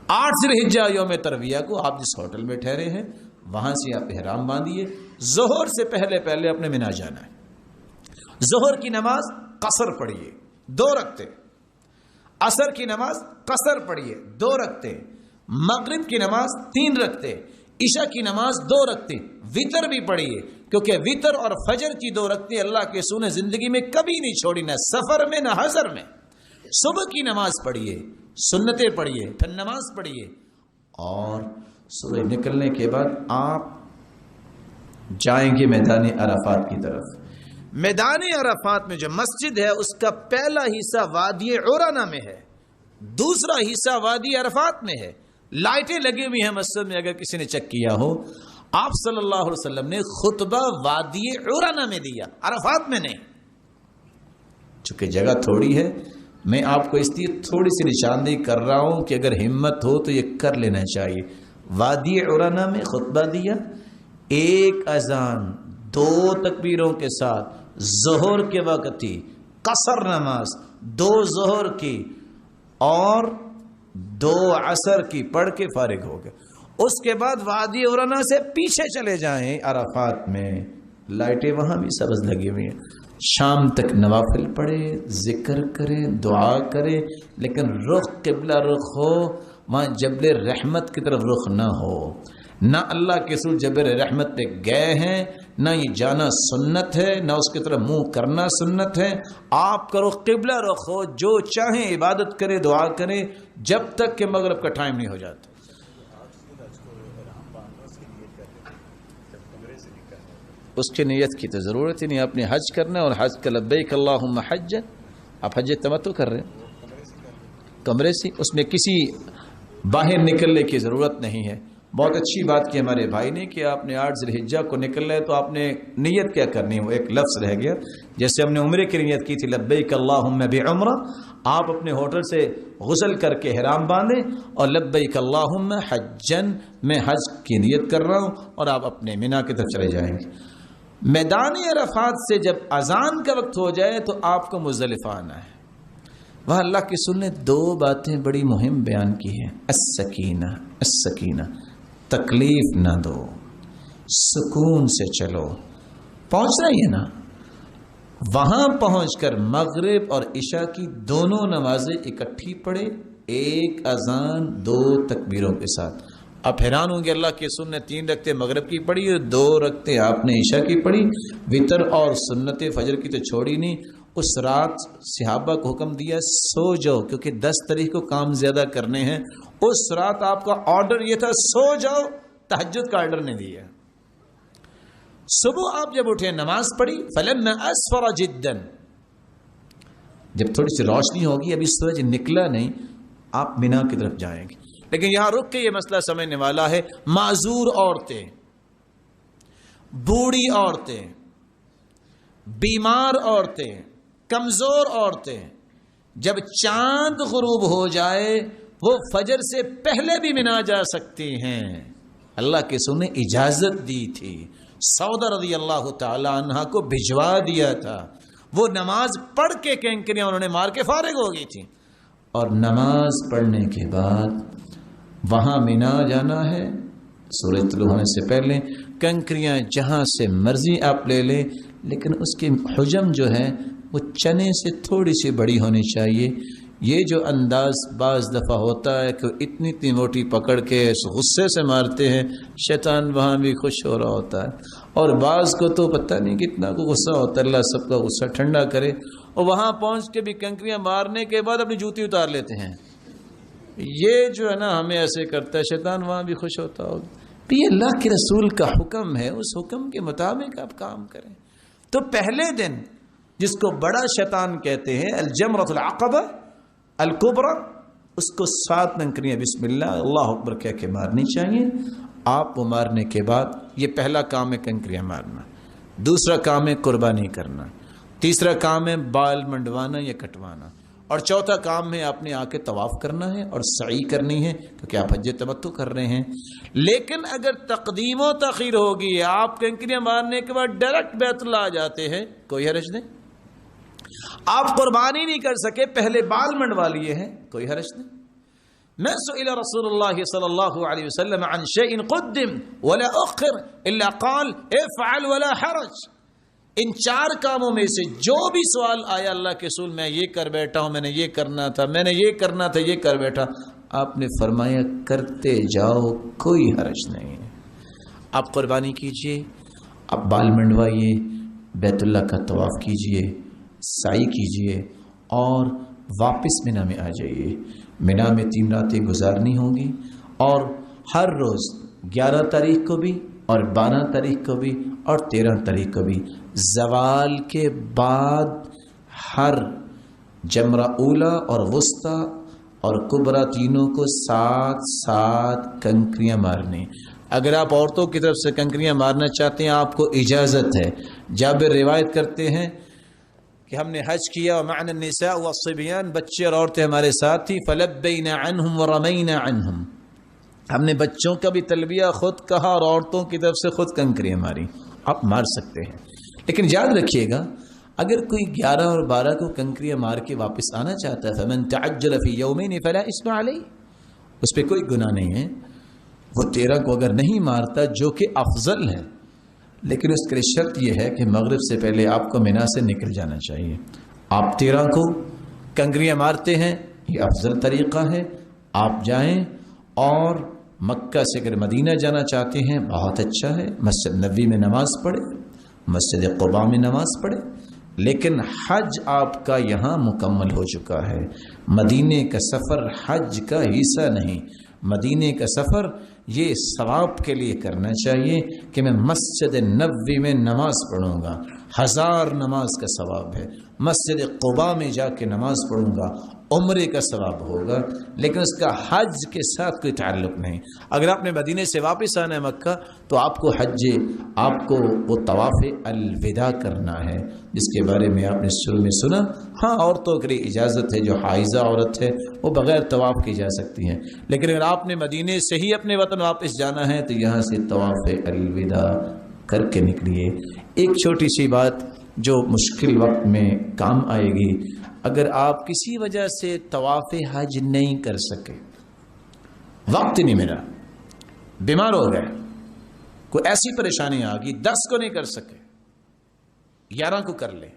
8 ذوالحجہ یوم ترویہ کو آپ جس ہوٹل میں ٹھہرے ہیں وہاں سے آپ احرام باندھیے. ظہر سے پہلے اپنے مینا جانا ہے. ظہر کی نماز قصر پڑھیے 2 رکعتیں. عصر کی نماز قصر پڑھیے 2 رکعتیں. مغرب کی نماز 3 رکعتیں. عشاء کی نماز 2 رکعتیں. وتر بھی پڑھیے کیونکہ وتر اور فجر کی 2 رکعتیں اللہ کے رسول نے زندگی میں کبھی نہیں چھوڑی، نہ سفر میں نہ حضر میں. صبح کی نماز پڑھیے، سنتیں پڑھیے، پھر نماز پڑھیے، اور سورج نکلنے کے بعد آپ جائیں گے میدان عرفات کی طرف. میدان عرفات میں جو مسجد ہے اس کا پہلا حصہ وادی عرانہ میں ہے، دوسرا حصہ وادی عرفات میں ہے. لائٹیں لگی ہوئی ہیں مسجد میں، اگر کسی نے چیک کیا ہو. آپ صلی اللہ علیہ وسلم نے خطبہ وادی عرانہ میں دیا، عرفات میں نہیں. چونکہ جگہ تھوڑی ہے میں آپ کو اس لیے تھوڑی سی نشاندہی کر رہا ہوں کہ اگر ہمت ہو تو یہ کر لینا چاہیے. وادی عرانہ میں خطبہ دیا، 1 اذان 2 تکبیروں کے ساتھ ظہر کے وقت تھی، قصر نماز 2 ظہر کی اور 2 عصر کی پڑھ کے فارغ ہو گئے. اس کے بعد وادی عرانہ سے پیچھے چلے جائیں عرفات میں، لائٹیں وہاں بھی سبز لگی ہوئی ہیں. شام تک نوافل پڑھے، ذکر کرے، دعا کرے، لیکن رخ قبلہ رخ ہو، وہاں جبل رحمت کی طرف رخ نہ ہو. نہ اللہ کے رسول جبل رحمت پہ گئے ہیں، نہ یہ جانا سنت ہے، نہ اس کی طرف منہ کرنا سنت ہے. آپ کرو قبلہ رخ ہو، جو چاہیں عبادت کرے، دعا کرے، جب تک کہ مغرب کا ٹائم نہیں ہو جاتا. اس کی نیت کی تو ضرورت ہی نہیں. آپ نے حج کرنا ہے اور حج کا لبیک اللہم حج، آپ حج تمتع کر رہے ہیں کمرے سے، اس میں کسی باہر نکلنے کی ضرورت نہیں ہے. بہت اچھی بات کی ہمارے بھائی نے کہ آپ نے 8 ذوالحجہ کو نکلنا ہے تو آپ نے نیت کیا کرنی ہے، وہ ایک لفظ رہ گیا. جیسے ہم نے عمرے کی نیت کی تھی لبیک اللہم بعمرہ، آپ اپنے ہوٹل سے غسل کر کے احرام باندھیں اور لبیک اللہم حجن، میں حج کی نیت کر رہا ہوں، اور آپ اپنے مینا کی طرف چلے جائیں گے. میدان عرفات سے جب اذان کا وقت ہو جائے تو آپ کو مزدلفہ آنا ہے. وہاں اللہ کے رسول نے 2 باتیں بڑی مہم بیان کی ہیں. السکینہ، السکینہ، تکلیف نہ دو، سکون سے چلو. پہنچنا ہی ہے نا. وہاں پہنچ کر مغرب اور عشاء کی دونوں نمازیں اکٹھی پڑھے، 1 اذان 2 تکبیروں کے ساتھ. آپ حیران ہوں گے اللہ کے رسول نے 3 رکعتیں مغرب کی پڑھی اور 2 رکعتیں آپ نے عشاء کی پڑھی. وتر اور سنت فجر کی تو چھوڑی نہیں. اس رات صحابہ کو حکم دیا سو جاؤ، کیونکہ 10 تاریخ کو کام زیادہ کرنے ہیں. اس رات آپ کا آرڈر یہ تھا سو جاؤ، تہجد کا آرڈر نہیں دیا. صبح آپ جب اٹھے نماز پڑھی، فلما اسفر جدا، جب تھوڑی سی روشنی ہوگی، ابھی سورج نکلا نہیں، آپ مینا کی طرف جائیں گے. لیکن یہاں رک کے یہ مسئلہ سمجھنے والا ہے. معذور عورتیں، بوڑھی عورتیں، بیمار عورتیں، کمزور عورتیں، جب چاند غروب ہو جائے وہ فجر سے پہلے بھی مینا جا سکتی ہیں. اللہ کے رسول نے اجازت دی تھی. سودا رضی اللہ تعالی عنہ کو بھجوا دیا تھا. وہ نماز پڑھ کے کینکریاں انہوں نے مار کے فارغ ہو گئی تھی. اور نماز پڑھنے کے بعد وہاں مینا جانا ہے سورج طلوع ہونے سے پہلے. کنکریاں جہاں سے مرضی آپ لے لیں، لیکن اس کی حجم جو ہے وہ چنے سے تھوڑی سی بڑی ہونی چاہیے. یہ جو انداز بعض دفعہ ہوتا ہے کہ اتنی موٹی پکڑ کے غصے سے مارتے ہیں، شیطان وہاں بھی خوش ہو رہا ہوتا ہے. اور بعض کو تو پتہ نہیں کتنا کو غصہ ہوتا ہے. اللہ سب کا غصہ ٹھنڈا کرے. اور وہاں پہنچ کے بھی کنکریاں مارنے کے بعد اپنی جوتی اتار لیتے ہیں. یہ جو ہے نا ہمیں ایسے کرتا ہے، شیطان وہاں بھی خوش ہوتا ہوگا. یہ اللہ کے رسول کا حکم ہے، اس حکم کے مطابق آپ کام کریں. تو پہلے دن جس کو بڑا شیطان کہتے ہیں، الجمرۃ العقبہ الکبریٰ، اس کو 7 کنکریاں بسم اللہ اللہ اکبر کہہ کے مارنی چاہیے. آپ وہ مارنے کے بعد، یہ پہلا کام ہے کنکریاں مارنا، دوسرا کام ہے قربانی کرنا، تیسرا کام ہے بال منڈوانا یا کٹوانا، اور چوتھا کام ہے آپ نے آ کے طواف کرنا ہے اور سعی کرنی ہے، کیونکہ آپ حج تمتع کر رہے ہیں. لیکن اگر تقدیم و تاخیر ہوگی، آپ کنکریاں مارنے کے بعد ڈائریکٹ بیت اللہ آ جاتے ہیں، کوئی حرج نہیں. آپ قربانی نہیں کر سکے، پہلے بال منڈوا لیے ہیں، کوئی حرج نہیں. ما سئل رسول اللہ صلی اللہ علیہ وسلم عن شيء قدم ولا اخر الا قال افعل ولا حرج. ان 4 کاموں میں سے جو بھی سوال آیا اللہ کے رسول میں یہ کر بیٹھا ہوں، میں نے یہ کرنا تھا، میں نے یہ کرنا تھا، یہ کر بیٹھا، آپ نے فرمایا کرتے جاؤ، کوئی حرج نہیں ہے. آپ قربانی کیجئے، آپ بال منڈوائیے، بیت اللہ کا طواف کیجئے، سعی کیجئے اور واپس مینا میں آ جائیے. مینا میں 3 راتیں گزارنی ہوں گی اور ہر روز 11 تاریخ کو بھی اور 12 تاریخ کو بھی اور 13 تاریخ کو بھی زوال کے بعد ہر جمرہ اولا اور وسطی اور کبرا تینوں کو 7 کنکریاں مارنی. اگر آپ عورتوں کی طرف سے کنکریاں مارنا چاہتے ہیں آپ کو اجازت ہے. جابر روایت کرتے ہیں کہ ہم نے حج کیا ومعنا النساء والصبیان، بچے اور عورتیں ہمارے ساتھ تھی، فلبینا عنہم ورمینا عنہم، ہم نے بچوں کا بھی تلبیہ خود کہا اور عورتوں کی طرف سے خود کنکریاں ماری. آپ مار سکتے ہیں، لیکن یاد رکھیے گا اگر کوئی 11 اور 12 کو کنکریاں مار کے واپس آنا چاہتا ہے فمن تعجل فی یومین فلا اثم علیہ، اس پہ کوئی گناہ نہیں ہے. وہ 13 کو اگر نہیں مارتا جو کہ افضل ہے، لیکن اس کے لیے شرط یہ ہے کہ مغرب سے پہلے آپ کو مینا سے نکل جانا چاہیے. آپ 13 کو کنکریاں مارتے ہیں، یہ افضل طریقہ ہے. آپ جائیں اور مکہ سے اگر مدینہ جانا چاہتے ہیں بہت اچھا ہے، مسجد نبوی میں نماز پڑھے، مسجد قباء میں نماز پڑھے، لیکن حج آپ کا یہاں مکمل ہو چکا ہے. مدینے کا سفر حج کا حصہ نہیں. مدینے کا سفر یہ ثواب کے لیے کرنا چاہیے کہ میں مسجد نبوی میں نماز پڑھوں گا، 1000 نماز کا ثواب ہے. مسجد قباء میں جا کے نماز پڑھوں گا، عمرے کا ثواب ہوگا، لیکن اس کا حج کے ساتھ کوئی تعلق نہیں. اگر آپ نے مدینے سے واپس آنا ہے مکہ تو آپ کو آپ کو وہ طواف الوداع کرنا ہے، جس کے بارے میں آپ نے شروع میں سنا. ہاں عورتوں کے لیے اجازت ہے، جو حائضہ عورت ہے وہ بغیر طواف کی جا سکتی ہیں، لیکن اگر آپ نے مدینے سے ہی اپنے وطن واپس جانا ہے تو یہاں سے طواف الوداع کر کے نکلیے. ایک چھوٹی سی بات جو مشکل وقت میں کام آئے گی، اگر آپ کسی وجہ سے طواف حج نہیں کر سکے، وقت نہیں ملا، بیمار ہو گئے، کوئی ایسی پریشانی آ گئی، 10 کو نہیں کر سکے، 11 کو کر لے،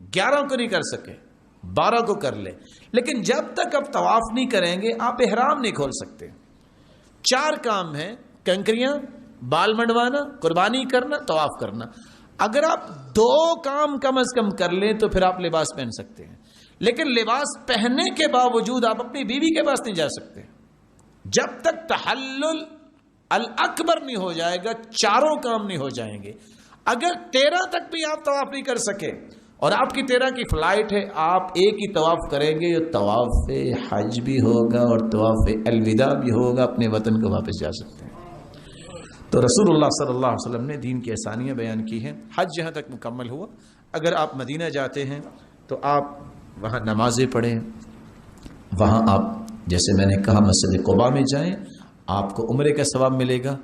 11 کو نہیں کر سکے 12 کو کر لے، لیکن جب تک آپ طواف نہیں کریں گے آپ احرام نہیں کھول سکتے. 4 کام ہیں، کنکریاں، بال منڈوانا، قربانی کرنا، طواف کرنا. اگر آپ 2 کام کم از کم کر لیں تو پھر آپ لباس پہن سکتے ہیں، لیکن لباس پہننے کے باوجود آپ اپنی بیوی کے پاس نہیں جا سکتے جب تک تحلل الاکبر نہیں ہو جائے گا. 4 کام نہیں ہو جائیں گے. اگر 13 تک بھی آپ طواف نہیں کر سکے اور آپ کی 13 کی فلائٹ ہے، آپ ایک ہی طواف کریں گے، یہ طواف حج بھی ہوگا اور طواف الوداع بھی ہوگا، اپنے وطن کو واپس جا سکتے ہیں. تو رسول اللہ صلی اللہ علیہ وسلم نے دین کی آسانیاں بیان کی ہیں. حج یہاں تک مکمل ہوا. اگر آپ مدینہ جاتے ہیں تو آپ وہاں نمازیں پڑھیں، وہاں آپ جیسے میں نے کہا مسجد قباء میں جائیں، آپ کو عمرے کا ثواب ملے گا.